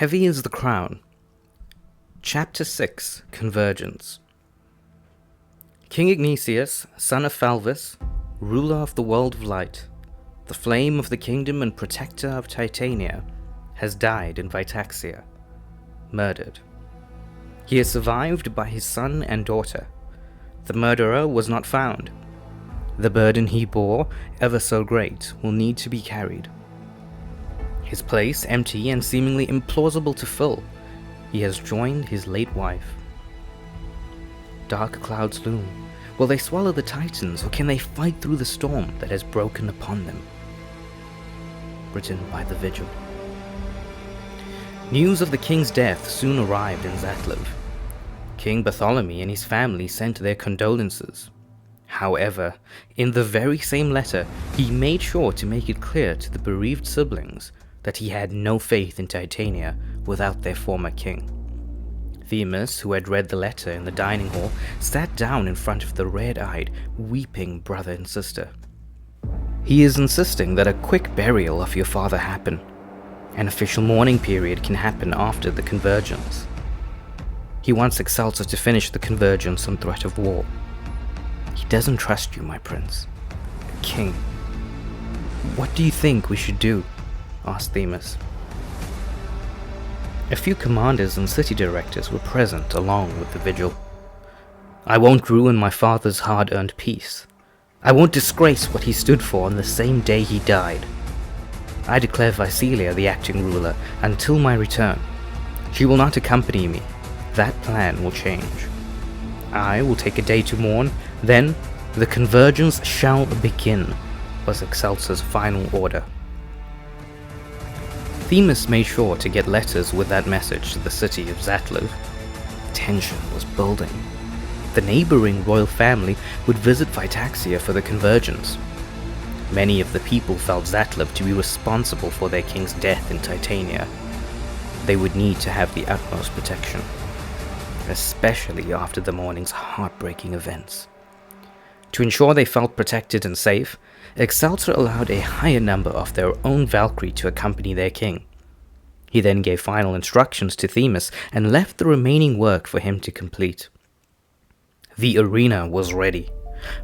Heavy is the crown. Chapter 6, Convergence. King Ignatius, son of Falvis, ruler of the world of light, the flame of the kingdom and protector of Titania, has died in Vitaxia, murdered. He is survived by his son and daughter. The murderer was not found. The burden he bore, ever so great, will need to be carried. His place empty and seemingly implausible to fill, he has joined his late wife. Dark clouds loom. Will they swallow the Titans, or can they fight through the storm that has broken upon them? Written by the Vigil. News of the king's death soon arrived in Zatlev. King Bartholomew and his family sent their condolences. However, in the very same letter, he made sure to make it clear to the bereaved siblings that he had no faith in Titania without their former king. Themis, who had read the letter in the dining hall, sat down in front of the red-eyed, weeping brother and sister. He is insisting that a quick burial of your father happen. An official mourning period can happen after the Convergence. He wants Excelsior to finish the Convergence on threat of war. He doesn't trust you, my prince. King. What do you think we should do? Asked Themis. A few commanders and city directors were present along with the vigil. I won't ruin my father's hard-earned peace. I won't disgrace what he stood for on the same day he died. I declare Vicelia the acting ruler until my return. She will not accompany me. That plan will change. I will take a day to mourn, then the Convergence shall begin, was Excelsior's final order. Themis made sure to get letters with that message to the city of Zatlev. Tension was building. The neighboring royal family would visit Vitaxia for the Convergence. Many of the people felt Zatlev to be responsible for their king's death in Titania. They would need to have the utmost protection, especially after the morning's heartbreaking events. To ensure they felt protected and safe, Excelsior allowed a higher number of their own Valkyrie to accompany their king. He then gave final instructions to Themis and left the remaining work for him to complete. The arena was ready.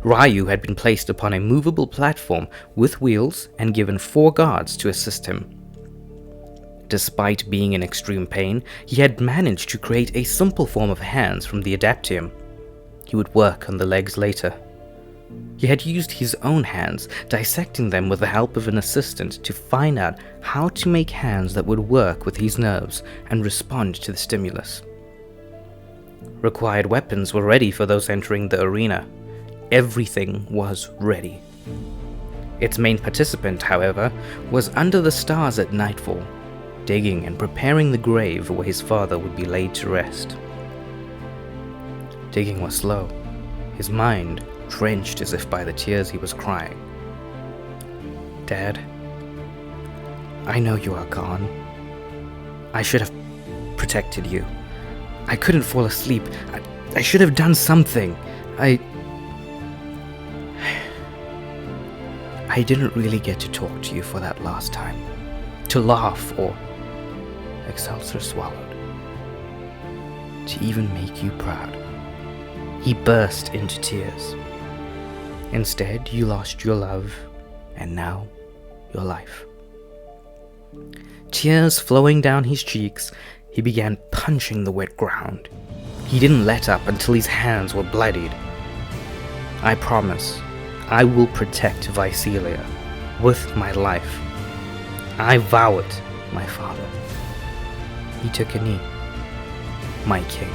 Ryu had been placed upon a movable platform with wheels and given 4 guards to assist him. Despite being in extreme pain, he had managed to create a simple form of hands from the adaptium. He would work on the legs later. He had used his own hands, dissecting them with the help of an assistant to find out how to make hands that would work with his nerves and respond to the stimulus. Required weapons were ready for those entering the arena. Everything was ready. Its main participant, however, was under the stars at nightfall, digging and preparing the grave where his father would be laid to rest. Digging was slow, his mind drenched as if by the tears he was crying. Dad, I know you are gone. I should have protected you. I couldn't fall asleep. I should have done something. I didn't really get to talk to you for that last time. To laugh or, Excelsior swallowed, to even make you proud. He burst into tears. Instead, you lost your love, and now, your life. Tears flowing down his cheeks, he began punching the wet ground. He didn't let up until his hands were bloodied. I promise, I will protect Vicelia with my life. I vow it, my father. He took a knee. My king.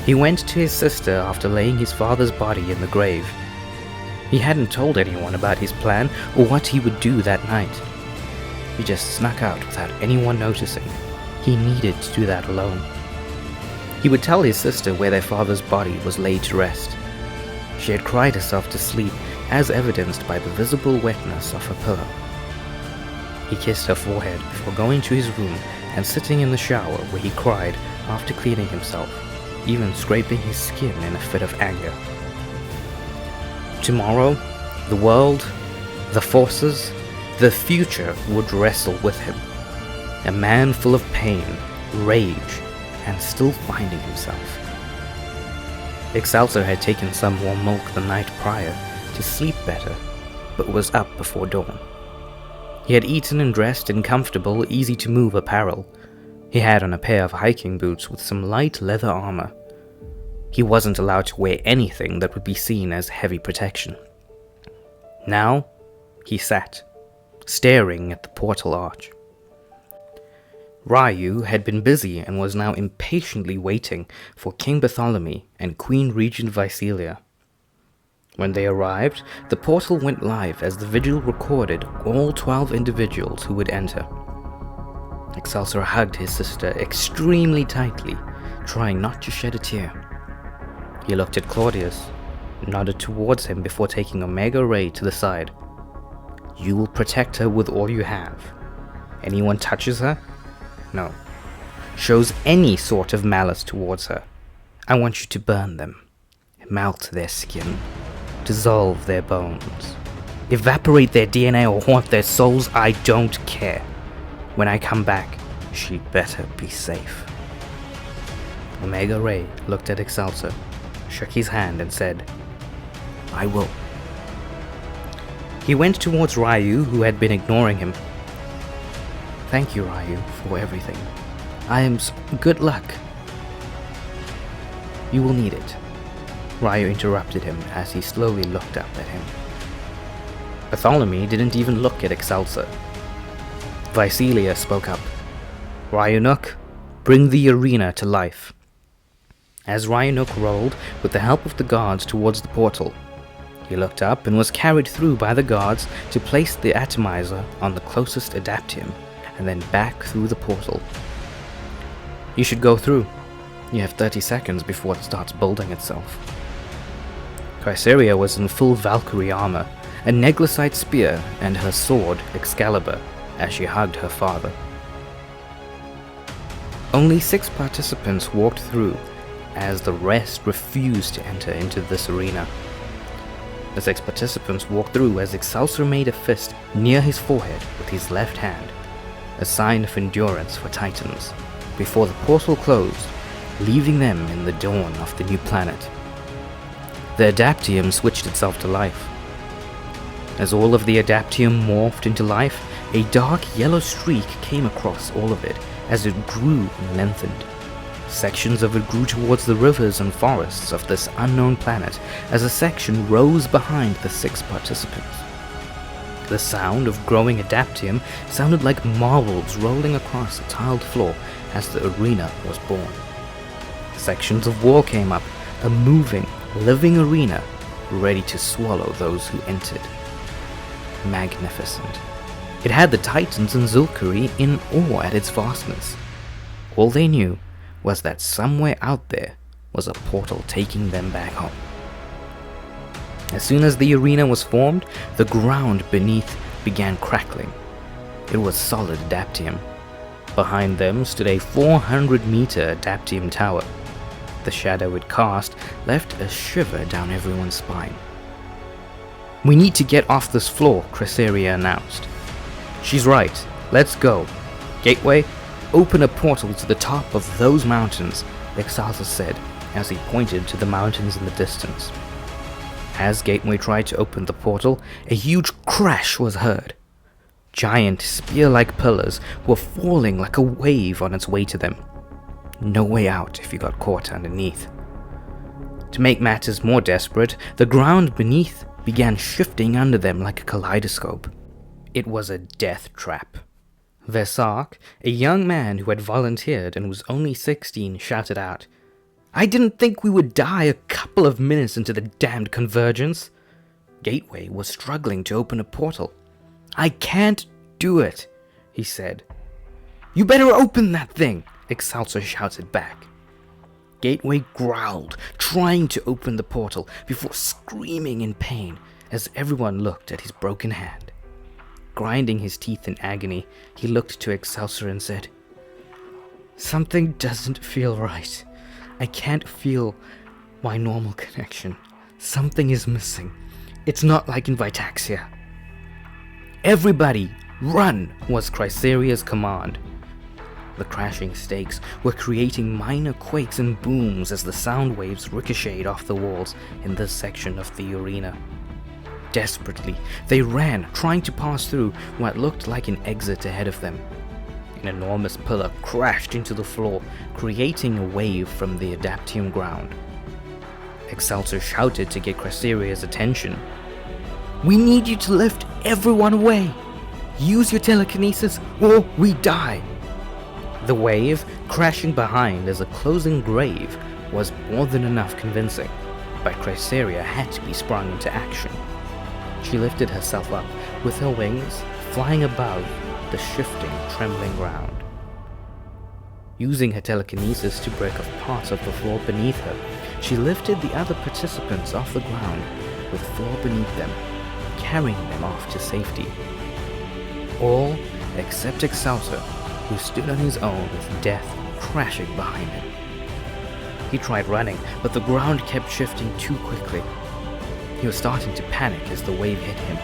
He went to his sister after laying his father's body in the grave. He hadn't told anyone about his plan or what he would do that night. He just snuck out without anyone noticing. He needed to do that alone. He would tell his sister where their father's body was laid to rest. She had cried herself to sleep, as evidenced by the visible wetness of her pillow. He kissed her forehead before going to his room and sitting in the shower where he cried after cleaning himself, even scraping his skin in a fit of anger. Tomorrow, the world, the forces, the future would wrestle with him. a man full of pain, rage, and still finding himself. Excelsior had taken some warm milk the night prior to sleep better, but was up before dawn. He had eaten and dressed in comfortable, easy-to-move apparel. He had on a pair of hiking boots with some light leather armor. He wasn't allowed to wear anything that would be seen as heavy protection. Now, he sat, staring at the portal arch. Ryu had been busy and was now impatiently waiting for King Bartholomew and Queen Regent Visalia. When they arrived, the portal went live as the vigil recorded all 12 individuals who would enter. Excelsior hugged his sister extremely tightly, trying not to shed a tear. He looked at Claudius, nodded towards him before taking Omega Ray to the side. "You will protect her with all you have. Anyone touches her? No. Shows any sort of malice towards her. I want you to burn them, melt their skin, dissolve their bones, evaporate their DNA or haunt their souls, I don't care. When I come back, she'd better be safe." Omega Ray looked at Excelsior, shook his hand and said, "I will." He went towards Ryu, who had been ignoring him. "Thank you, Ryu, for everything. Good luck." "You will need it." Ryu interrupted him as he slowly looked up at him. Bartholomew didn't even look at Excelsior. Visalia spoke up. "Ryunuk, bring the arena to life." As Ryunuk rolled with the help of the guards towards the portal, he looked up and was carried through by the guards to place the atomizer on the closest adaptium, and then back through the portal. "You should go through. You have 30 seconds before it starts building itself." Chrysaria was in full Valkyrie armor, a neglicite spear and her sword, Excalibur, as she hugged her father. Only 6 participants walked through, as the rest refused to enter into this arena. The 6 participants walked through as Excelsior made a fist near his forehead with his left hand, a sign of endurance for Titans, before the portal closed, leaving them in the dawn of the new planet. The adaptium switched itself to life. As all of the adaptium morphed into life, a dark yellow streak came across all of it as it grew and lengthened. Sections of it grew towards the rivers and forests of this unknown planet as a section rose behind the 6 participants. The sound of growing adaptium sounded like marbles rolling across a tiled floor as the arena was born. Sections of wall came up, a moving, living arena ready to swallow those who entered. Magnificent. It had the Titans and Zulkari in awe at its vastness. All they knew was that somewhere out there was a portal taking them back home. As soon as the arena was formed, the ground beneath began crackling. It was solid adaptium. Behind them stood a 400-meter adaptium tower. The shadow it cast left a shiver down everyone's spine. "We need to get off this floor," Chrysaria announced. "She's right. Let's go. Gateway, open a portal to the top of those mountains," Excelsior said as he pointed to the mountains in the distance. As Gateway tried to open the portal, a huge crash was heard. Giant spear-like pillars were falling like a wave on its way to them. No way out if you got caught underneath. To make matters more desperate, the ground beneath began shifting under them like a kaleidoscope. It was a death trap. Versak, a young man who had volunteered and was only 16, shouted out, "I didn't think we would die a couple of minutes into the damned Convergence." Gateway was struggling to open a portal. "I can't do it," he said. "You better open that thing," Excelsior shouted back. Gateway growled, trying to open the portal before screaming in pain as everyone looked at his broken hand. Grinding his teeth in agony, he looked to Excelsior and said, "Something doesn't feel right. I can't feel my normal connection. Something is missing. It's not like in Vitaxia." "Everybody, run!" was Chrysaria's command. The crashing stakes were creating minor quakes and booms as the sound waves ricocheted off the walls in this section of the arena. Desperately, they ran, trying to pass through what looked like an exit ahead of them. An enormous pillar crashed into the floor, creating a wave from the adaptium ground. Excelsior shouted to get Cresseria's attention. "We need you to lift everyone away! Use your telekinesis or we die!" The wave, crashing behind as a closing grave, was more than enough convincing, but Cresseria had to be sprung into action. She lifted herself up, with her wings flying above the shifting, trembling ground. Using her telekinesis to break off parts of the floor beneath her, she lifted the other participants off the ground, with the floor beneath them, carrying them off to safety. All except Excelsior, who stood on his own with death crashing behind him. He tried running, but the ground kept shifting too quickly. He was starting to panic as the wave hit him.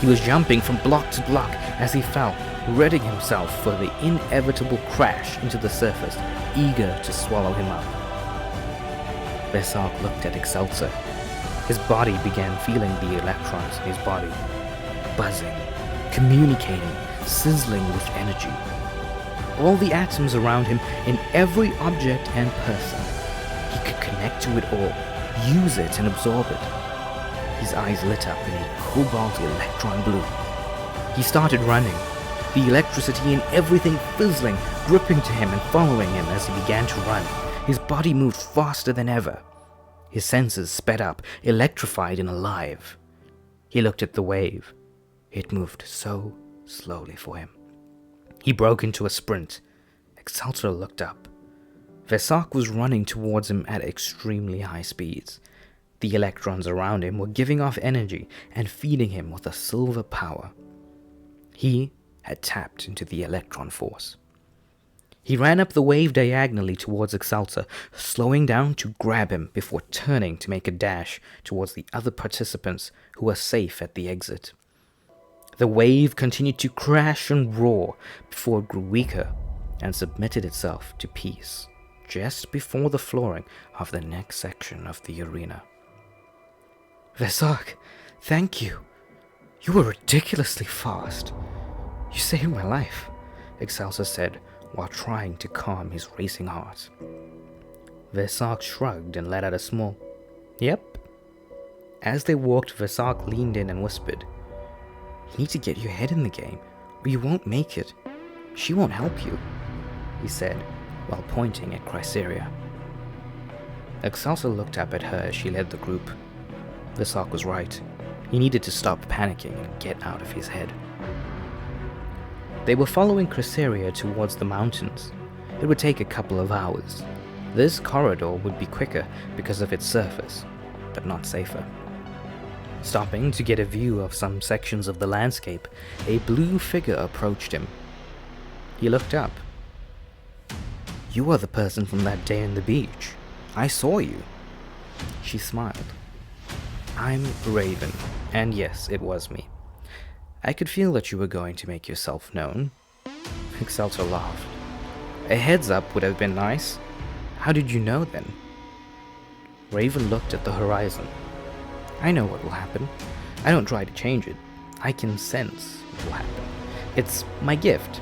He was jumping from block to block as he fell, readying himself for the inevitable crash into the surface, eager to swallow him up. Vesak looked at Excelsior. His body began feeling the electrons in his body, buzzing, communicating, sizzling with energy. All the atoms around him, in every object and person. He could connect to it all, use it and absorb it. His eyes lit up in a cobalt electron blue. He started running, the electricity in everything fizzling, gripping to him and following him as he began to run. His body moved faster than ever. His senses sped up, electrified and alive. He looked at the wave. It moved so slowly for him. He broke into a sprint. Excelsior looked up. Vesak was running towards him at extremely high speeds. The electrons around him were giving off energy and feeding him with a silver power. He had tapped into the electron force. He ran up the wave diagonally towards Excelsior, slowing down to grab him before turning to make a dash towards the other participants who were safe at the exit. The wave continued to crash and roar before it grew weaker and submitted itself to peace just before the flooring of the next section of the arena. "Vesak, thank you. You were ridiculously fast. You saved my life," Excelsior said while trying to calm his racing heart. Vesak shrugged and let out a small, "Yep." As they walked, Vesak leaned in and whispered, "You need to get your head in the game, or you won't make it. She won't help you," he said, while pointing at Chrysaria. Excelsior looked up at her as she led the group. Vesak was right. He needed to stop panicking and get out of his head. They were following Chrysaria towards the mountains. It would take a couple of hours. This corridor would be quicker because of its surface, but not safer. Stopping to get a view of some sections of the landscape, a blue figure approached him. He looked up. "You are the person from that day on the beach. I saw you." She smiled. "I'm Raven, and yes, it was me. I could feel that you were going to make yourself known." Excelsior laughed. "A heads up would have been nice. How did you know then?" Raven looked at the horizon. "I know what will happen. I don't try to change it. I can sense what will happen. It's my gift.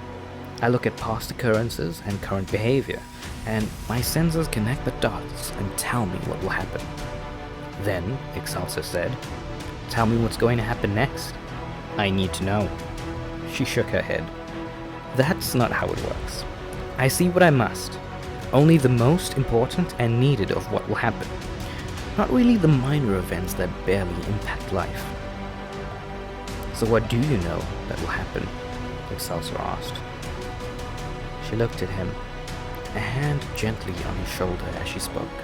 I look at past occurrences and current behavior, and my senses connect the dots and tell me what will happen." "Then," Excelsior said, "tell me what's going to happen next. I need to know." She shook her head. "That's not how it works. I see what I must. Only the most important and needed of what will happen. Not really the minor events that barely impact life." "So what do you know that will happen?" Excelsior asked. She looked at him, a hand gently on his shoulder as she spoke.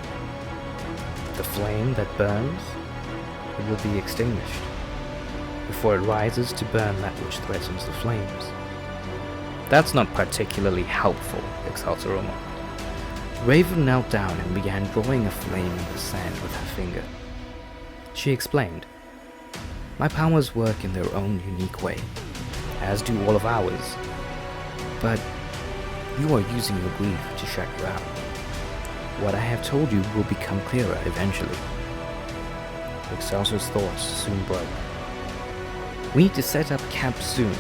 "The flame that burns, it will be extinguished before it rises to burn that which threatens the flames." "That's not particularly helpful," Excelsior remarked. Raven knelt down and began drawing a flame in the sand with her finger. She explained, "My powers work in their own unique way, as do all of ours. But You are using your grief to shut you out. What I have told you will become clearer eventually. Excelsior's thoughts soon broke. We need to set up camp soon.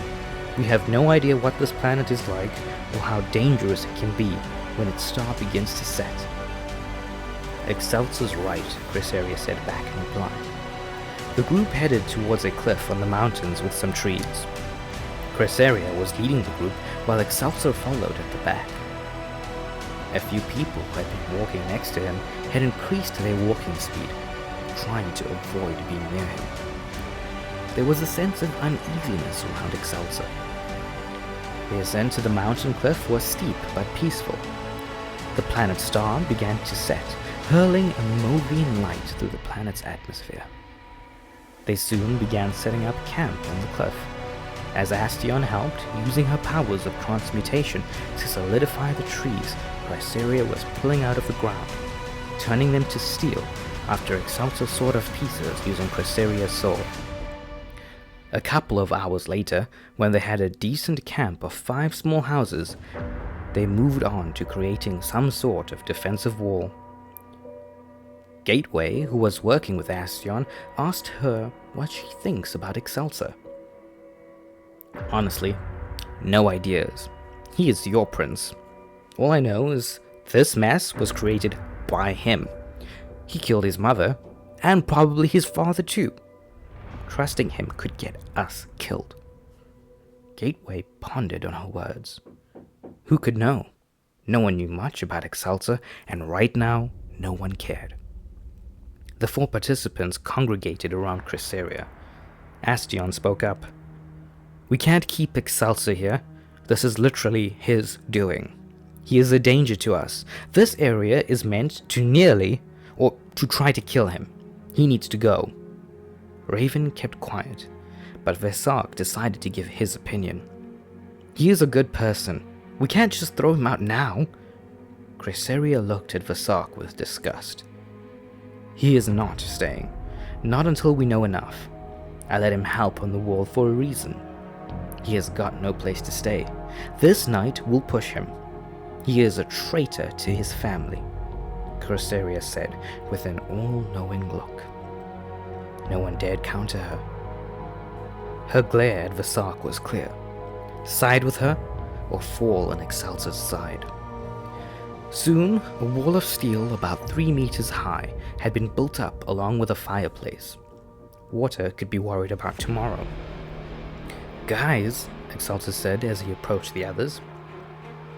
We have no idea what this planet is like or how dangerous it can be when its star begins to set. Excelsior's right, Chrysaria said back in reply. The group headed towards a cliff on the mountains with some trees. Chrysaria was leading the group while Excelsior followed at the back. A few people who had been walking next to him had increased their walking speed, trying to avoid being near him. There was a sense of uneasiness around Excelsior. The ascent to the mountain cliff was steep but peaceful. The planet's star began to set, hurling a Movian light through the planet's atmosphere. They soon began setting up camp on the cliff. As Astion helped, using her powers of transmutation to solidify the trees Chrysaria was pulling out of the ground, turning them to steel after Excelsior sawed off pieces using Chrysaria's sword. A couple of hours later, when they had a decent camp of 5 small houses, they moved on to creating some sort of defensive wall. Gateway, who was working with Astion, asked her what she thinks about Excelsior. Honestly, no ideas. He is your prince. All I know is this mess was created by him. He killed his mother, and probably his father too. Trusting him could get us killed. Gateway pondered on her words. Who could know? No one knew much about Excelsior, and right now, no one cared. The 4 participants congregated around Chrysaria. Astion spoke up. We can't keep Excelsior here. This is literally his doing. He is a danger to us. This area is meant to try to kill him. He needs to go. Raven kept quiet, but Vesak decided to give his opinion. He is a good person. We can't just throw him out now. Chrysaria looked at Vesak with disgust. He is not staying. Not until we know enough. I let him help on the wall for a reason. He has got no place to stay. This night we'll push him. He is a traitor to his family, Chrysaria said with an all-knowing look. No one dared counter her. Her glare at Vesak was clear. Side with her, or fall on Excelsior's side. Soon, a wall of steel about 3 meters high had been built up along with a fireplace. Water could be worried about tomorrow. Guys, Excelsior said as he approached the others,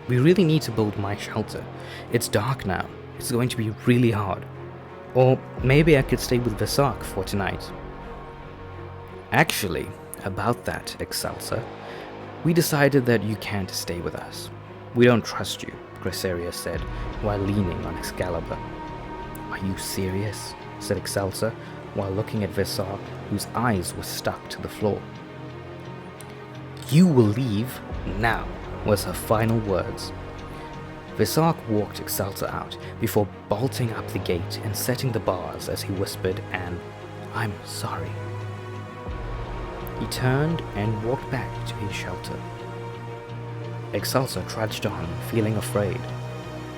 we really need to build my shelter. It's dark now. It's going to be really hard. Or maybe I could stay with Vesak for tonight. Actually, about that, Excelsior, we decided that you can't stay with us. We don't trust you, Chrysaria said, while leaning on Excalibur. Are you serious? Said Excelsior, while looking at Vesak, whose eyes were stuck to the floor. You will leave now, was her final words. Vesak walked Excelsior out before bolting up the gate and setting the bars as he whispered an "I'm sorry." He turned and walked back to his shelter. Excelsior trudged on, feeling afraid.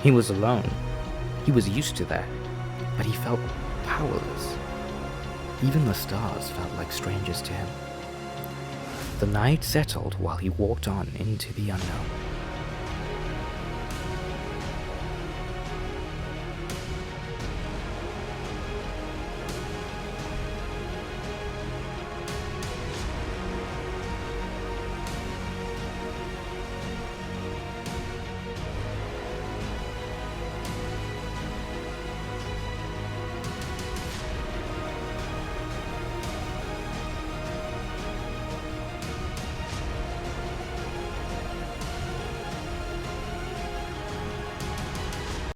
He was alone. He was used to that, but he felt powerless. Even the stars felt like strangers to him. The night settled while he walked on into the unknown.